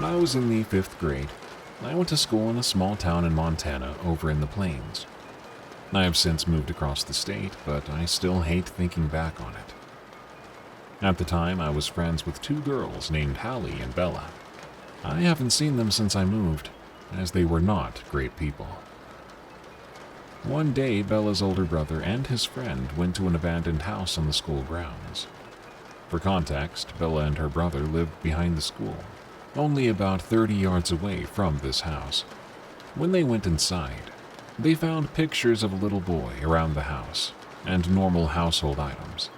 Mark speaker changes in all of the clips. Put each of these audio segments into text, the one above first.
Speaker 1: When I was in the 5th grade, I went to school in a small town in Montana over in the plains. I have since moved across the state, but I still hate thinking back on it. At the time, I was friends with 2 girls named Hallie and Bella. I haven't seen them since I moved, as they were not great people. One day, Bella's older brother and his friend went to an abandoned house on the school grounds. For context, Bella and her brother lived behind the school, only about 30 yards away from this house. When they went inside, they found pictures of a little boy around the house and normal household items,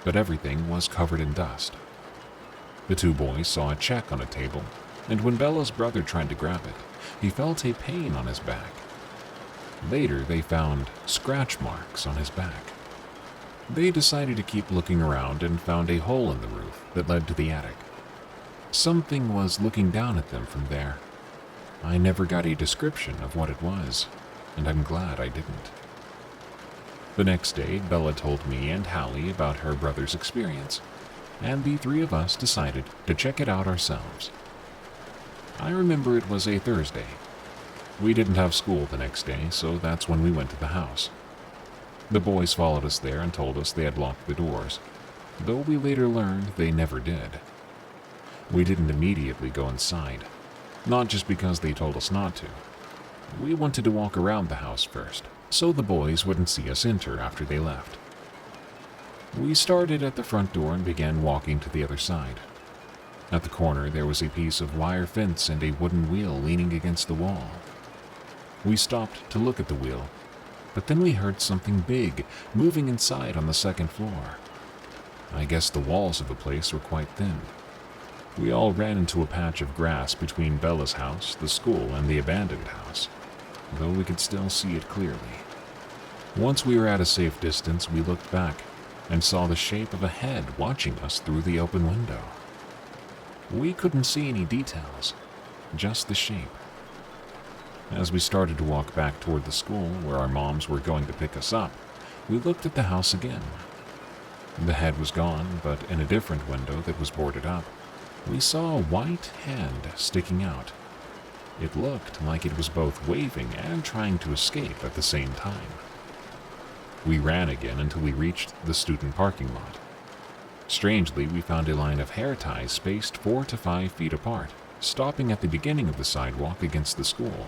Speaker 1: but everything was covered in dust. The 2 boys saw a check on a table, and when Bella's brother tried to grab it, he felt a pain on his back. Later, they found scratch marks on his back. They decided to keep looking around and found a hole in the roof that led to the attic. Something was looking down at them from there. I never got a description of what it was, and I'm glad I didn't. The next day, Bella told me and Hallie about her brother's experience, and the 3 of us decided to check it out ourselves. I remember it was a Thursday. We didn't have school the next day, so that's when we went to the house. The boys followed us there and told us they had locked the doors, though we later learned they never did. We didn't immediately go inside, not just because they told us not to. We wanted to walk around the house first, so the boys wouldn't see us enter after they left. We started at the front door and began walking to the other side. At the corner, there was a piece of wire fence and a wooden wheel leaning against the wall. We stopped to look at the wheel, but then we heard something big moving inside on the 2nd floor. I guess the walls of the place were quite thin. We all ran into a patch of grass between Bella's house, the school, and the abandoned house, though we could still see it clearly. Once we were at a safe distance, we looked back and saw the shape of a head watching us through the open window. We couldn't see any details, just the shape. As we started to walk back toward the school where our moms were going to pick us up, we looked at the house again. The head was gone, but in a different window that was boarded up, we saw a white hand sticking out. It looked like it was both waving and trying to escape at the same time. We ran again until we reached the student parking lot. Strangely, we found a line of hair ties spaced 4 to 5 feet apart, stopping at the beginning of the sidewalk against the school.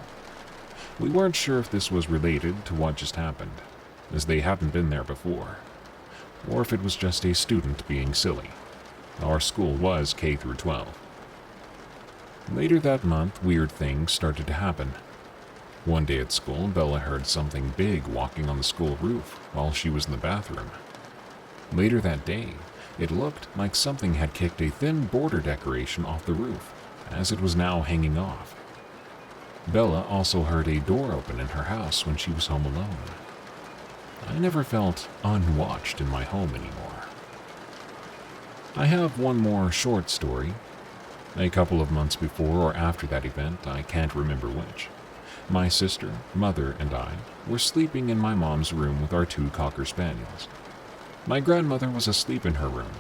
Speaker 1: We weren't sure if this was related to what just happened, as they hadn't been there before, or if it was just a student being silly. Our school was K through 12. Later that month, weird things started to happen. One day at school, Bella heard something big walking on the school roof while she was in the bathroom. Later that day, it looked like something had kicked a thin border decoration off the roof, as it was now hanging off. Bella also heard a door open in her house when she was home alone. I never felt unwatched in my home anymore. I have one more short story. A couple of months before or after that event, I can't remember which, my sister, mother, and I were sleeping in my mom's room with our 2 Cocker Spaniels. My grandmother was asleep in her room.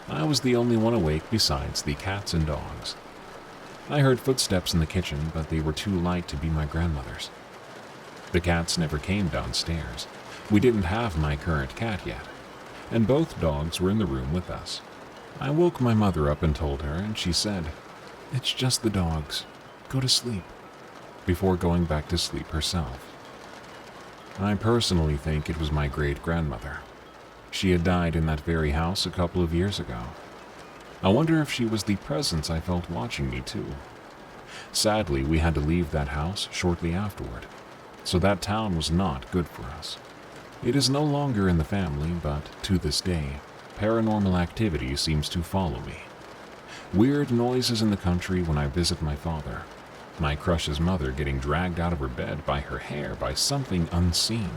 Speaker 1: I was the only one awake besides the cats and dogs. I heard footsteps in the kitchen, but they were too light to be my grandmother's. The cats never came downstairs. We didn't have my current cat yet, and both dogs were in the room with us. I woke my mother up and told her, and she said, "It's just the dogs. Go to sleep," before going back to sleep herself. I personally think it was my great-grandmother. She had died in that very house a couple of years ago. I wonder if she was the presence I felt watching me too. Sadly, we had to leave that house shortly afterward, so that town was not good for us. It is no longer in the family, but to this day, paranormal activity seems to follow me. Weird noises in the country when I visit my father. My crush's mother getting dragged out of her bed by her hair by something unseen,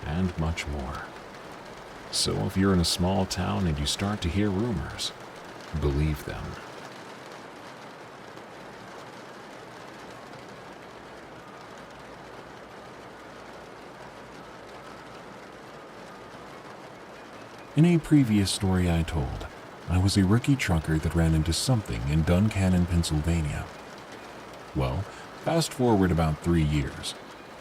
Speaker 1: and much more. So if you're in a small town and you start to hear rumors, believe them. In a previous story I told, I was a rookie trucker that ran into something in Duncannon, Pennsylvania. Well, fast forward about 3 years.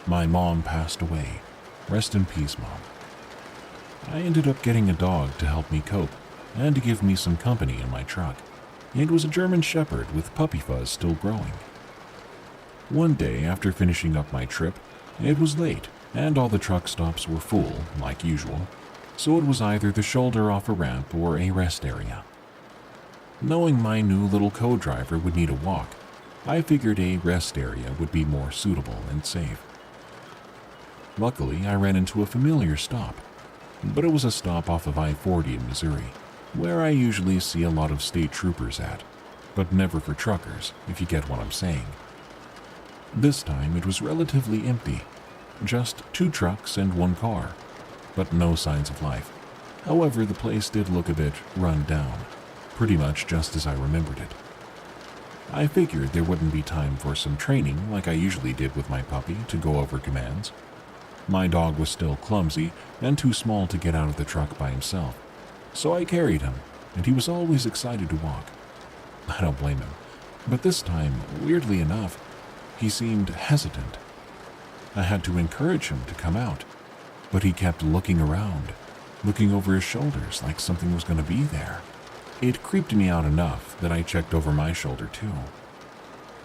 Speaker 1: My mom passed away. Rest in peace, Mom. I ended up getting a dog to help me cope and to give me some company in my truck. It was a German Shepherd with puppy fuzz still growing. One day after finishing up my trip, it was late and all the truck stops were full, like usual, so it was either the shoulder off a ramp or a rest area. Knowing my new little co-driver would need a walk, I figured a rest area would be more suitable and safe. Luckily, I ran into a familiar stop, but it was a stop off of I-40 in Missouri, where I usually see a lot of state troopers at, but never for truckers, if you get what I'm saying. This time it was relatively empty, just 2 trucks and 1 car, but no signs of life. However, the place did look a bit run down, pretty much just as I remembered it. I figured there wouldn't be time for some training like I usually did with my puppy to go over commands. My dog was still clumsy and too small to get out of the truck by himself, so I carried him, and he was always excited to walk. I don't blame him, but this time, weirdly enough, he seemed hesitant. I had to encourage him to come out, but he kept looking around, looking over his shoulders like something was going to be there. It creeped me out enough that I checked over my shoulder too.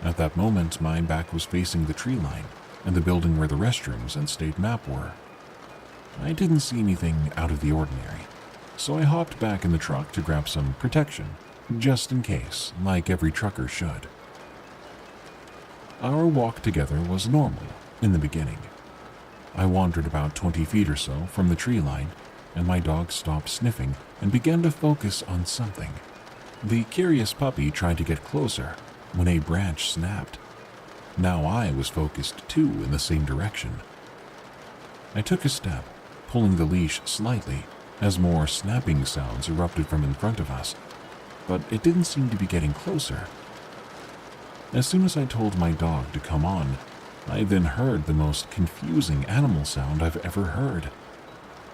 Speaker 1: At that moment, my back was facing the tree line and the building where the restrooms and state map were. I didn't see anything out of the ordinary, so I hopped back in the truck to grab some protection, just in case, like every trucker should. Our walk together was normal in the beginning. I wandered about 20 feet or so from the tree line, and my dog stopped sniffing and began to focus on something. The curious puppy tried to get closer when a branch snapped. Now I was focused too in the same direction. I took a step, pulling the leash slightly as more snapping sounds erupted from in front of us, but it didn't seem to be getting closer. As soon as I told my dog to come on, I then heard the most confusing animal sound I've ever heard.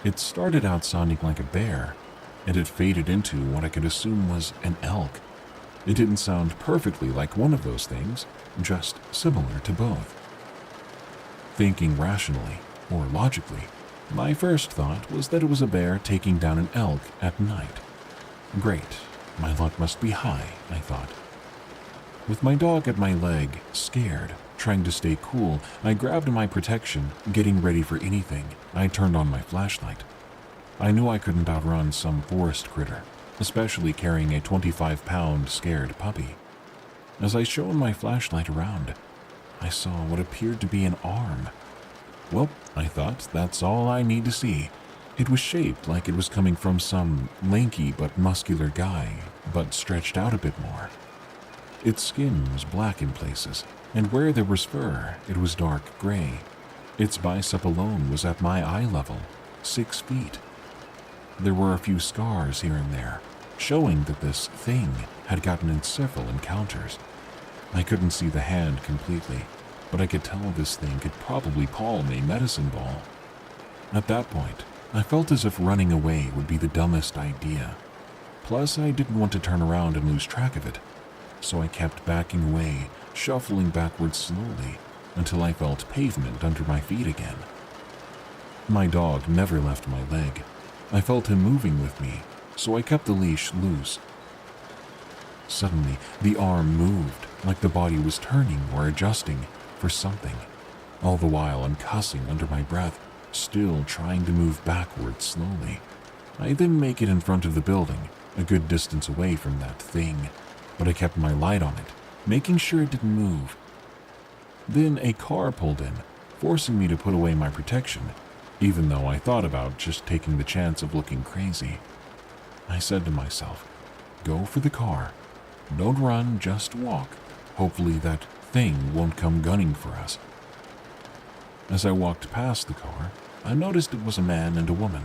Speaker 1: It started out sounding like a bear, and it faded into what I could assume was an elk. It didn't sound perfectly like one of those things, just similar to both. Thinking rationally, or logically, my first thought was that it was a bear taking down an elk at night. Great, my luck must be high, I thought. With my dog at my leg, scared, trying to stay cool, I grabbed my protection, getting ready for anything. I turned on my flashlight. I knew I couldn't outrun some forest critter, especially carrying a 25-pound scared puppy. As I shone my flashlight around, I saw what appeared to be an arm. Well, I thought, that's all I need to see. It was shaped like it was coming from some lanky but muscular guy, but stretched out a bit more. Its skin was black in places, and where there was fur, it was dark gray. Its bicep alone was at my eye level, 6 feet. There were a few scars here and there, showing that this thing had gotten in several encounters. I couldn't see the hand completely, but I could tell this thing could probably palm a medicine ball. At that point, I felt as if running away would be the dumbest idea. Plus, I didn't want to turn around and lose track of it, so I kept backing away, shuffling backwards slowly, until I felt pavement under my feet again. My dog never left my leg. I felt him moving with me, so I kept the leash loose. Suddenly, the arm moved, like the body was turning or adjusting for something. All the while I'm cussing under my breath, still trying to move backwards slowly. I then make it in front of the building, a good distance away from that thing, but I kept my light on it, making sure it didn't move. Then a car pulled in, forcing me to put away my protection, even though I thought about just taking the chance of looking crazy. I said to myself, go for the car. Don't run, just walk. Hopefully that thing won't come gunning for us. As I walked past the car, I noticed it was a man and a woman.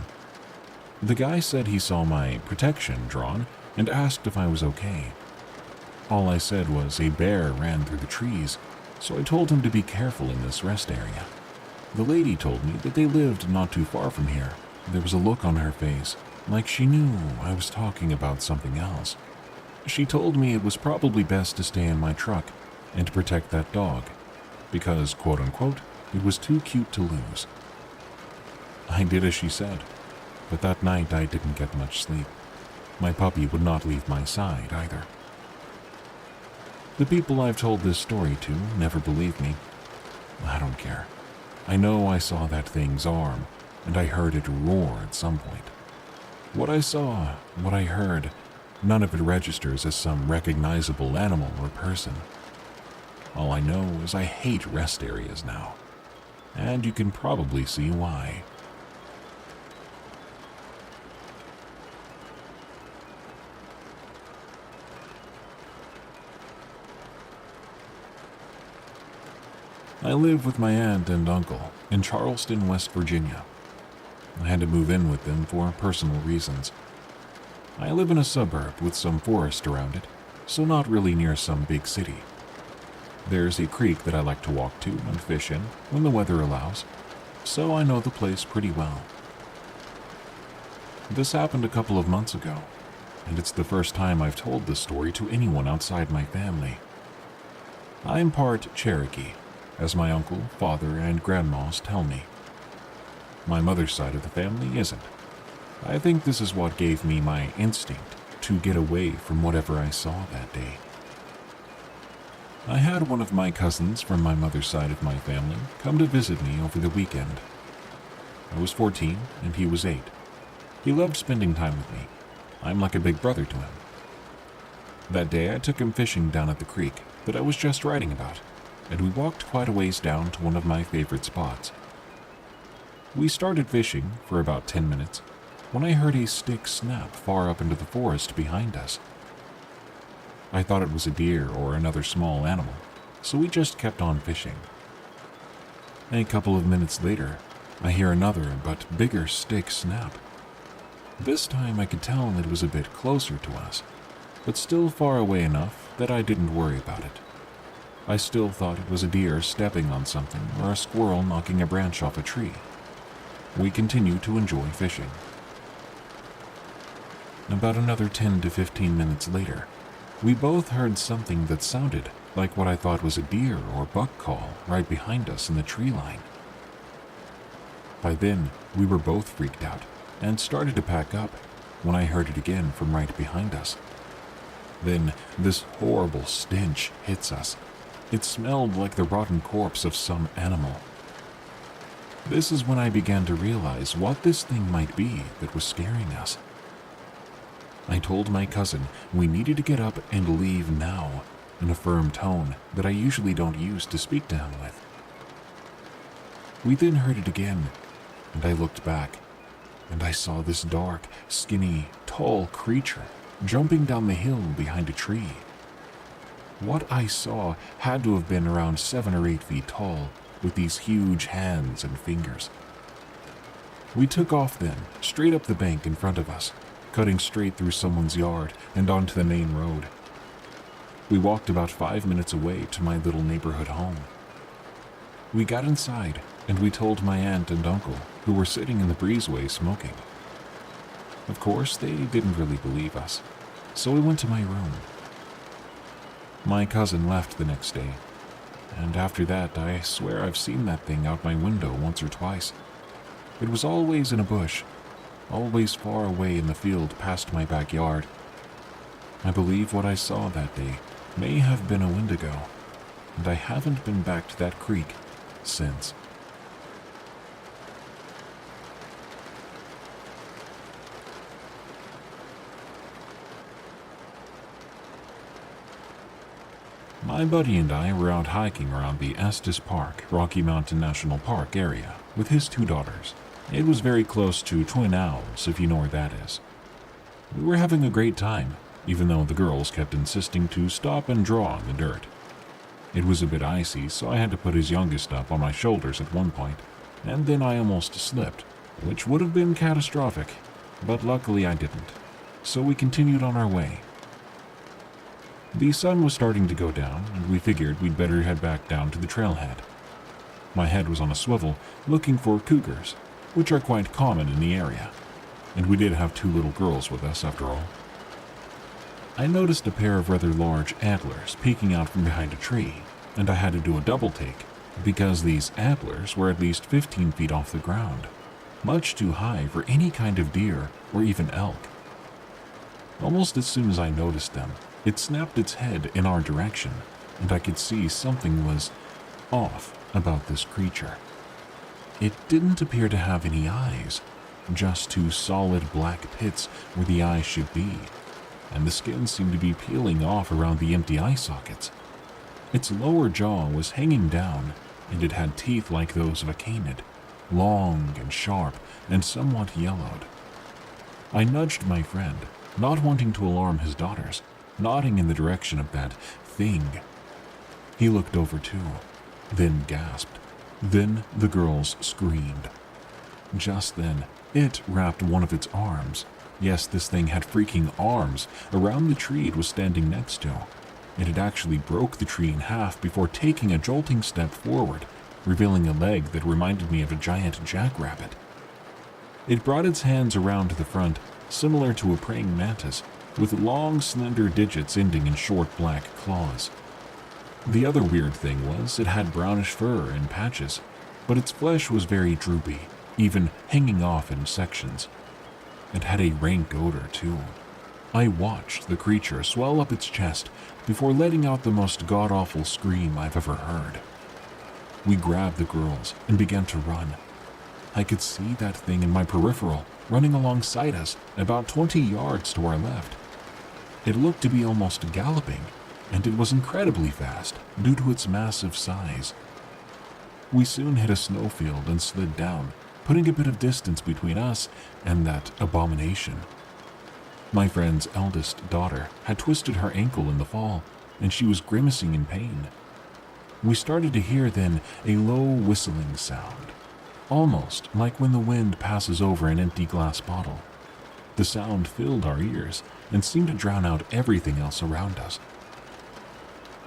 Speaker 1: The guy said he saw my protection drawn and asked if I was okay. All I said was a bear ran through the trees, so I told him to be careful in this rest area. The lady told me that they lived not too far from here. There was a look on her face, like she knew I was talking about something else. She told me it was probably best to stay in my truck and to protect that dog, because, quote-unquote, it was too cute to lose. I did as she said, but that night I didn't get much sleep. My puppy would not leave my side either. The people I've told this story to never believe me. I don't care. I know I saw that thing's arm, and I heard it roar at some point. What I saw, what I heard, none of it registers as some recognizable animal or person. All I know is I hate rest areas now, and you can probably see why. I live with my aunt and uncle in Charleston, West Virginia. I had to move in with them for personal reasons. I live in a suburb with some forest around it, so not really near some big city. There's a creek that I like to walk to and fish in when the weather allows, so I know the place pretty well. This happened a couple of months ago, and it's the first time I've told this story to anyone outside my family. I'm part Cherokee, as my uncle, father, and grandmas tell me. My mother's side of the family isn't. I think this is what gave me my instinct to get away from whatever I saw that day. I had one of my cousins from my mother's side of my family come to visit me over the weekend. I was 14 and he was 8. He loved spending time with me. I'm like a big brother to him. That day I took him fishing down at the creek that I was just writing about, and we walked quite a ways down to one of my favorite spots. We started fishing for about 10 minutes when I heard a stick snap far up into the forest behind us. I thought it was a deer or another small animal, so we just kept on fishing. A couple of minutes later, I hear another but bigger stick snap. This time I could tell it was a bit closer to us, but still far away enough that I didn't worry about it. I still thought it was a deer stepping on something or a squirrel knocking a branch off a tree. We continued to enjoy fishing. About another 10 to 15 minutes later, we both heard something that sounded like what I thought was a deer or buck call right behind us in the tree line. By then, we were both freaked out and started to pack up when I heard it again from right behind us. Then, this horrible stench hits us. It smelled like the rotten corpse of some animal. This is when I began to realize what this thing might be that was scaring us. I told my cousin we needed to get up and leave now, in a firm tone that I usually don't use to speak to him with. We then heard it again, and I looked back, and I saw this dark, skinny, tall creature jumping down the hill behind a tree. What I saw had to have been around 7 or 8 feet tall, with these huge hands and fingers. We took off then, straight up the bank in front of us, cutting straight through someone's yard and onto the main road. We walked about 5 minutes away to my little neighborhood home. We got inside, and we told my aunt and uncle, who were sitting in the breezeway smoking. Of course, they didn't really believe us, so we went to my room. My cousin left the next day, and after that, I swear I've seen that thing out my window once or twice. It was always in a bush, always far away in the field past my backyard. I believe what I saw that day may have been a Wendigo, and I haven't been back to that creek since. My buddy and I were out hiking around the Estes Park, Rocky Mountain National Park area with his 2 daughters. It was very close to Twin Owls, if you know where that is. We were having a great time, even though the girls kept insisting to stop and draw in the dirt. It was a bit icy, so I had to put his youngest up on my shoulders at one point, and then I almost slipped, which would have been catastrophic, but luckily I didn't. So we continued on our way. The sun was starting to go down, and we figured we'd better head back down to the trailhead. My head was on a swivel, looking for cougars, which are quite common in the area. and we did have 2 little girls with us after all. I noticed a pair of rather large antlers peeking out from behind a tree, and I had to do a double take because these antlers were at least 15 feet off the ground, much too high for any kind of deer or even elk. Almost as soon as I noticed them, it snapped its head in our direction, and I could see something was off about this creature. It didn't appear to have any eyes, just 2 solid black pits where the eyes should be, and the skin seemed to be peeling off around the empty eye sockets. Its lower jaw was hanging down, and it had teeth like those of a canid, long and sharp and somewhat yellowed. I nudged my friend, not wanting to alarm his daughters, nodding in the direction of that thing. He looked over too, then gasped. Then the girls screamed. Just then, it wrapped one of its arms. Yes, this thing had freaking arms around the tree it was standing next to. It had actually broke the tree in half before taking a jolting step forward, revealing a leg that reminded me of a giant jackrabbit. It brought its hands around to the front, similar to a praying mantis, with long, slender digits ending in short black claws. The other weird thing was it had brownish fur in patches, but its flesh was very droopy, even hanging off in sections. It had a rank odor too. I watched the creature swell up its chest before letting out the most god-awful scream I've ever heard. We grabbed the girls and began to run. I could see that thing in my peripheral running alongside us about 20 yards to our left. It looked to be almost galloping, and it was incredibly fast due to its massive size. We soon hit a snowfield and slid down, putting a bit of distance between us and that abomination. My friend's eldest daughter had twisted her ankle in the fall, and she was grimacing in pain. We started to hear then a low whistling sound, almost like when the wind passes over an empty glass bottle. The sound filled our ears and seemed to drown out everything else around us.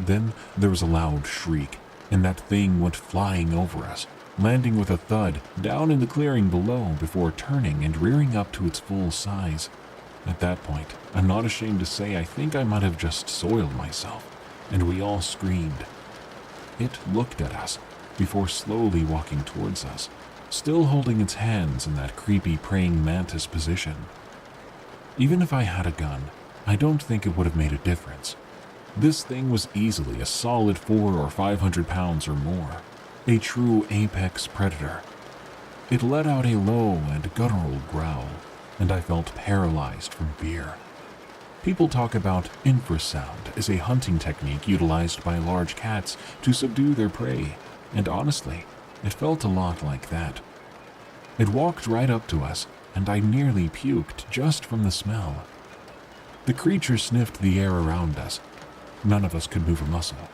Speaker 1: Then there was a loud shriek, and that thing went flying over us, landing with a thud down in the clearing below before turning and rearing up to its full size. At that point, I'm not ashamed to say I think I might have just soiled myself, and we all screamed. It looked at us before slowly walking towards us, still holding its hands in that creepy praying mantis position. Even if I had a gun, I don't think it would have made a difference. This thing was easily a solid 400 or 500 pounds or more, a true apex predator. It let out a low and guttural growl, and I felt paralyzed from fear. People talk about infrasound as a hunting technique utilized by large cats to subdue their prey, and honestly, it felt a lot like that. It walked right up to us, and I nearly puked just from the smell. The creature sniffed the air around us. None of us could move a muscle.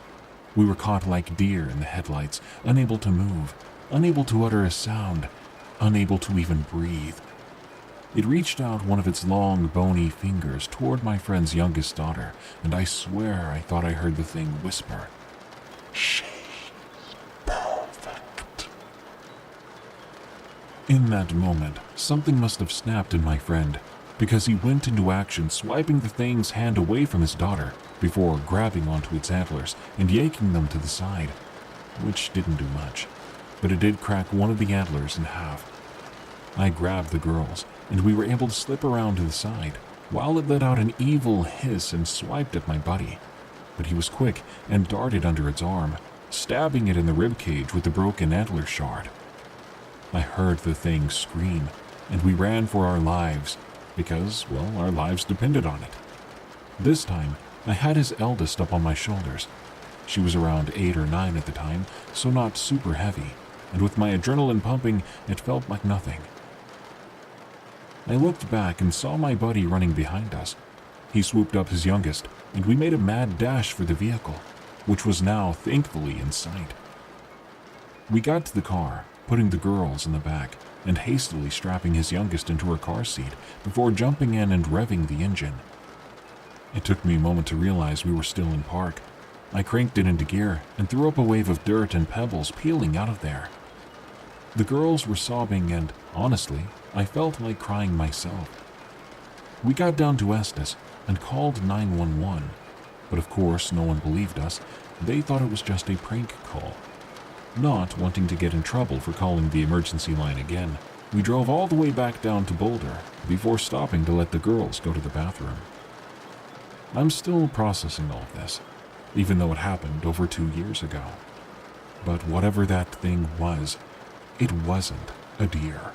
Speaker 1: We were caught like deer in the headlights, unable to move, unable to utter a sound, unable to even breathe. It reached out one of its long, bony fingers toward my friend's youngest daughter, and I swear I thought I heard the thing whisper, "She's perfect." In that moment, something must have snapped in my friend, because he went into action, swiping the thing's hand away from his daughter before grabbing onto its antlers and yanking them to the side, which didn't do much, but it did crack one of the antlers in half. I grabbed the girls, and we were able to slip around to the side, while it let out an evil hiss and swiped at my buddy. But he was quick and darted under its arm, stabbing it in the ribcage with the broken antler shard. I heard the thing scream, and we ran for our lives, because, well, our lives depended on it. This time, I had his eldest up on my shoulders. She was around 8 or 9 at the time, so not super heavy, and with my adrenaline pumping, it felt like nothing. I looked back and saw my buddy running behind us. He swooped up his youngest, and we made a mad dash for the vehicle, which was now thankfully in sight. We got to the car, putting the girls in the back, and hastily strapping his youngest into her car seat before jumping in and revving the engine. It took me a moment to realize we were still in park. I cranked it into gear and threw up a wave of dirt and pebbles peeling out of there. The girls were sobbing, and honestly, I felt like crying myself. We got down to Estes and called 911, but of course no one believed us. They thought it was just a prank call. Not wanting to get in trouble for calling the emergency line again, we drove all the way back down to Boulder before stopping to let the girls go to the bathroom. I'm still processing all of this, even though it happened over 2 years ago. But whatever that thing was, it wasn't a deer.